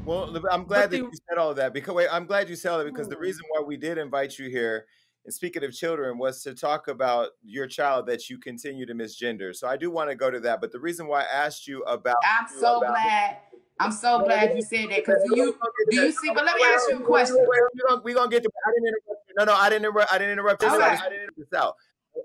Well, I'm glad that you said all of that because I'm glad you said all that because the reason why we did invite you here, and speaking of children, was to talk about your child that you continue to misgender. So I do want to go to that, but the reason why I asked you about, I'm so glad. I'm so glad you said that because do you see? But let me ask you a question. We're gonna get to. I didn't interrupt you. No, I didn't interrupt. I didn't interrupt this out. I didn't interrupt this out.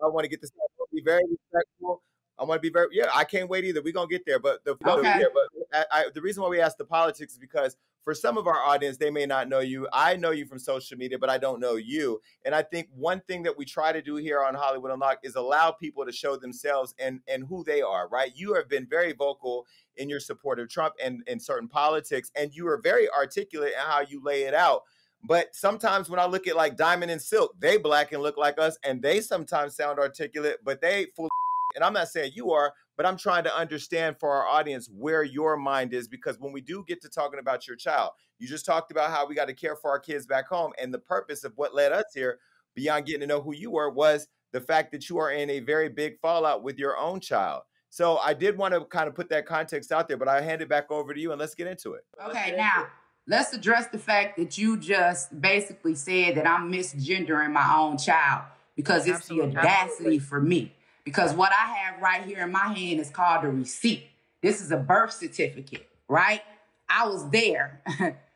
I want to get this out. I'll be very respectful. I want to be very. Yeah, I can't wait either. We're gonna get there. But the reason why we asked the politics is because for some of our audience, they may not know you. I know you from social media, but I don't know you. And I think one thing that we try to do here on Hollywood Unlocked is allow people to show themselves and who they are, right? You have been very vocal in your support of Trump and in certain politics, and you are very articulate in how you lay it out. But sometimes when I look at like Diamond and Silk, they black and look like us, and they sometimes sound articulate, but they full. And I'm not saying you are, but I'm trying to understand for our audience where your mind is, because when we do get to talking about your child, you just talked about how we got to care for our kids back home. And the purpose of what led us here, beyond getting to know who you were, was the fact that you are in a very big fallout with your own child. So I did want to kind of put that context out there, but I hand it back over to you and let's get into it. Okay, now let's address the fact that you just basically said that I'm misgendering my own child because it's the audacity for me. Because what I have right here in my hand is called a receipt. This is a birth certificate, right? I was there.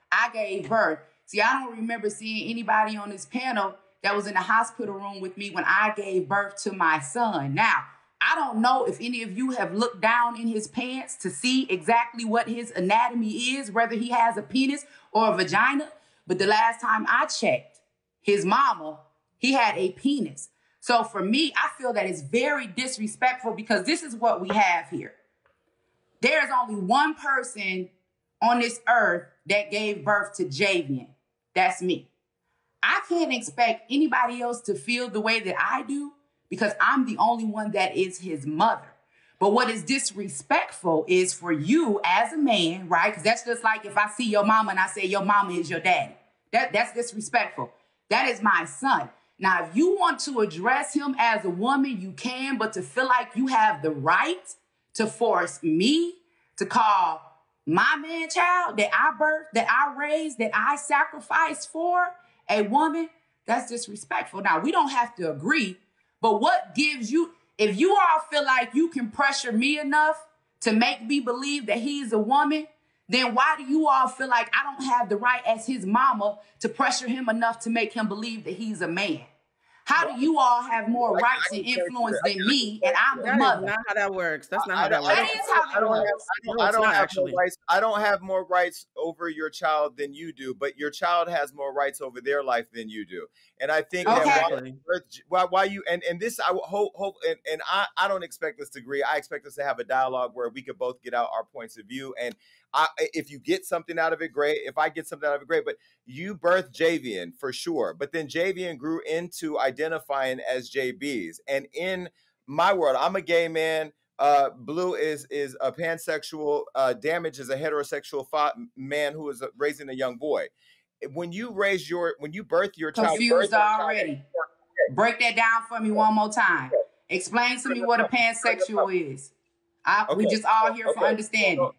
I gave birth. See, I don't remember seeing anybody on this panel that was in the hospital room with me when I gave birth to my son. Now, I don't know if any of you have looked down in his pants to see exactly what his anatomy is, whether he has a penis or a vagina. But the last time I checked, his mama, he had a penis. So for me, I feel that it's very disrespectful because this is what we have here. There's only one person on this earth that gave birth to Jaybies. That's me. I can't expect anybody else to feel the way that I do because I'm the only one that is his mother. But what is disrespectful is for you as a man, right? Because that's just like if I see your mama and I say your mama is your daddy. That's disrespectful. That is my son. Now, if you want to address him as a woman, you can, but to feel like you have the right to force me to call my man child that I birthed, that I raised, that I sacrificed for a woman, that's disrespectful. Now, we don't have to agree, but what gives you, if you all feel like you can pressure me enough to make me believe that he's a woman, then why do you all feel like I don't have the right as his mama to pressure him enough to make him believe that he's a man? How do you all have more rights and influence than me, and I'm the mother? That's not how that works. That's not how that works. That is how that works. I don't have more rights. I don't have more rights over your child than you do, but your child has more rights over their life than you do. And I think that why you and this I hope and I don't expect us to agree. I expect us to have a dialogue where we could both get out our points of view. And if you get something out of it, great. If I get something out of it, great. But you birthed Jaybies for sure. But then Jaybies grew into identifying as Jaybies. And in my world, I'm a gay man. Blue is a pansexual. Damage is a heterosexual man who is raising a young boy. When you birth your child, confused already. Break that down for me one more time. Explain to me what a pansexual is. We just all here for understanding.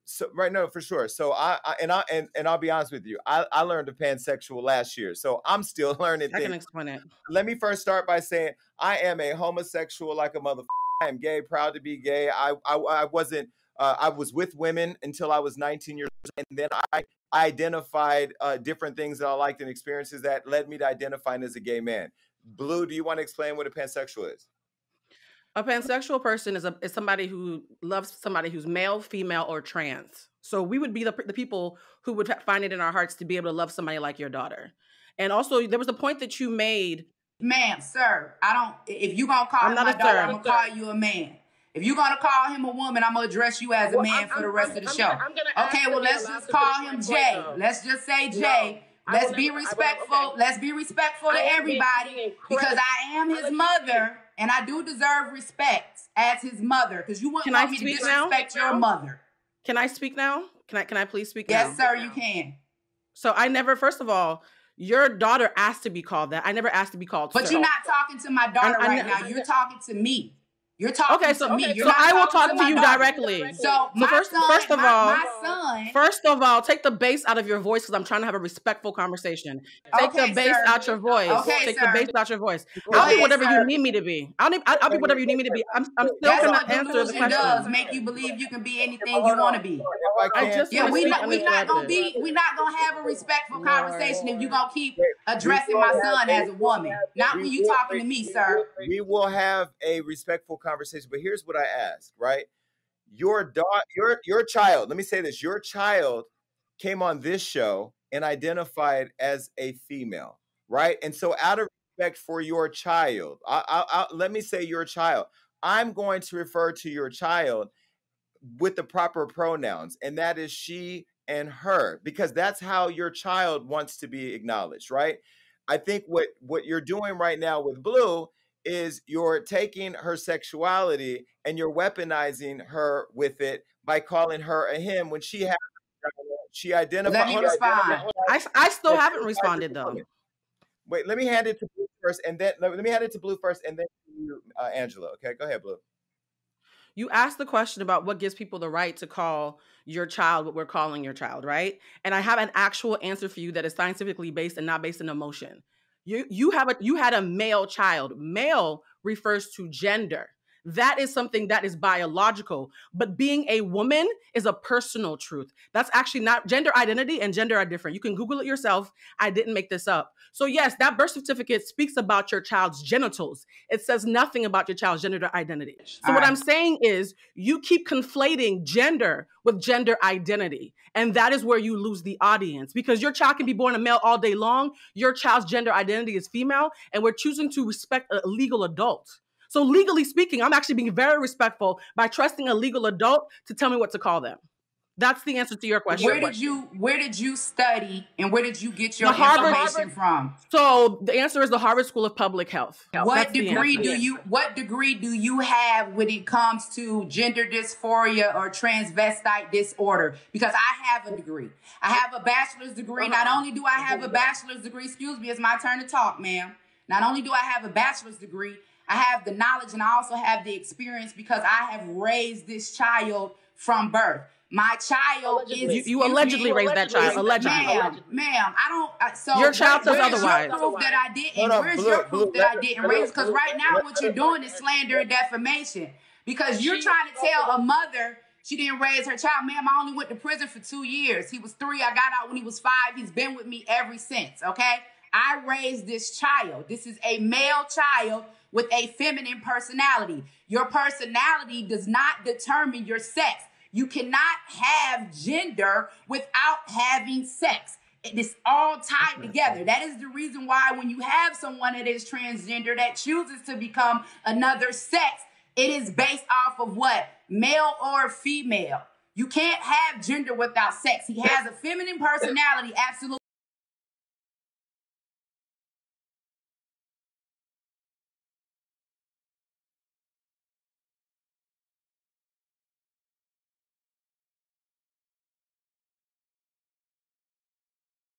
So right now, for sure. So I'll be honest with you. I learned a pansexual last year, so I'm still learning things. I can explain it. Let me first start by saying I am a homosexual like a motherfucker. I am gay, proud to be gay. I wasn't. I was with women until I was 19 years old, and then I identified different things that I liked and experiences that led me to identifying as a gay man. Blue, do you want to explain what a pansexual is? A pansexual person is somebody who loves somebody who's male, female, or trans. So we would be the people who would find it in our hearts to be able to love somebody like your daughter. And also, there was a point that you made. Ma'am, sir, if you're going to call him my daughter, I'm going to call you a man. If you're going to call him a woman, I'm going to address you as a man for the rest of the show. Okay, well, let's just call him Jay. Let's just say Jay. Let's be respectful. Let's be respectful to everybody because I am his mother. And I do deserve respect as his mother, because you wouldn't want me to disrespect your mother. Can I speak now? Can I please speak now? Yes, sir, you can. So first of all, your daughter asked to be called that. I never asked to be called But sir. You're not talking to my daughter right now. You're talking to me. You're talking to me. So I will talk to you directly. So first of all, take the bass out of your voice because I'm trying to have a respectful conversation. Take the bass out your voice. Take the bass out your voice. I'll be whatever you need me to be. I'll be whatever you need me to be. I'm still gonna answer the question. Does make you believe you can be anything you want to be. We're not gonna have a respectful conversation if you're gonna keep addressing my son as a woman. Not when you talking to me, sir. We will have a respectful conversation, but here's what I ask, right? Your child, let me say this, your child came on this show and identified as a female, right? And so out of respect for your child, let me say your child, I'm going to refer to your child with the proper pronouns, and that is she and her, because that's how your child wants to be acknowledged, right? I think what you're doing right now with Blue is you're taking her sexuality and you're weaponizing her with it by calling her a him when she identified. Let me respond. I still haven't responded though. Wait, let me hand it to Blue first, and then let me hand it to Blue first, and then you, Angela. Okay, go ahead, Blue. You asked the question about what gives people the right to call your child what we're calling your child, right? And I have an actual answer for you that is scientifically based and not based in emotion. You had a male child. Male refers to gender. That is something that is biological. But being a woman is a personal truth. That's actually not gender identity, and gender are different. You can Google it yourself. I didn't make this up. So yes, that birth certificate speaks about your child's genitals. It says nothing about your child's gender identity. So what I'm saying is you keep conflating gender with gender identity. And that is where you lose the audience, because your child can be born a male all day long. Your child's gender identity is female, and we're choosing to respect a legal adult. So legally speaking, I'm actually being very respectful by trusting a legal adult to tell me what to call them. That's the answer to your question. Where did you study and where did you get your information from? So the answer is the Harvard School of Public Health. What degree do you have when it comes to gender dysphoria or transvestite disorder? Because I have a degree. I have a bachelor's degree. Not only do I have a bachelor's degree, excuse me, it's my turn to talk, ma'am. Not only do I have a bachelor's degree, I have the knowledge and I also have the experience because I have raised this child from birth. My child is... You allegedly raised that child. Allegedly. Ma'am, I don't... So your child says otherwise. Where's your proof that I didn't? Where's your proof that I didn't raise? Because right now what you're doing is slander and defamation. Because you're trying to tell a mother she didn't raise her child. Ma'am, I only went to prison for 2 years. He was 3. I got out when he was 5. He's been with me ever since, okay? I raised this child. This is a male child with a feminine personality. Your personality does not determine your sex. You cannot have gender without having sex. It is all tied together. That is the reason why when you have someone that is transgender that chooses to become another sex, it is based off of what? Male or female. You can't have gender without sex. He has a feminine personality, absolutely.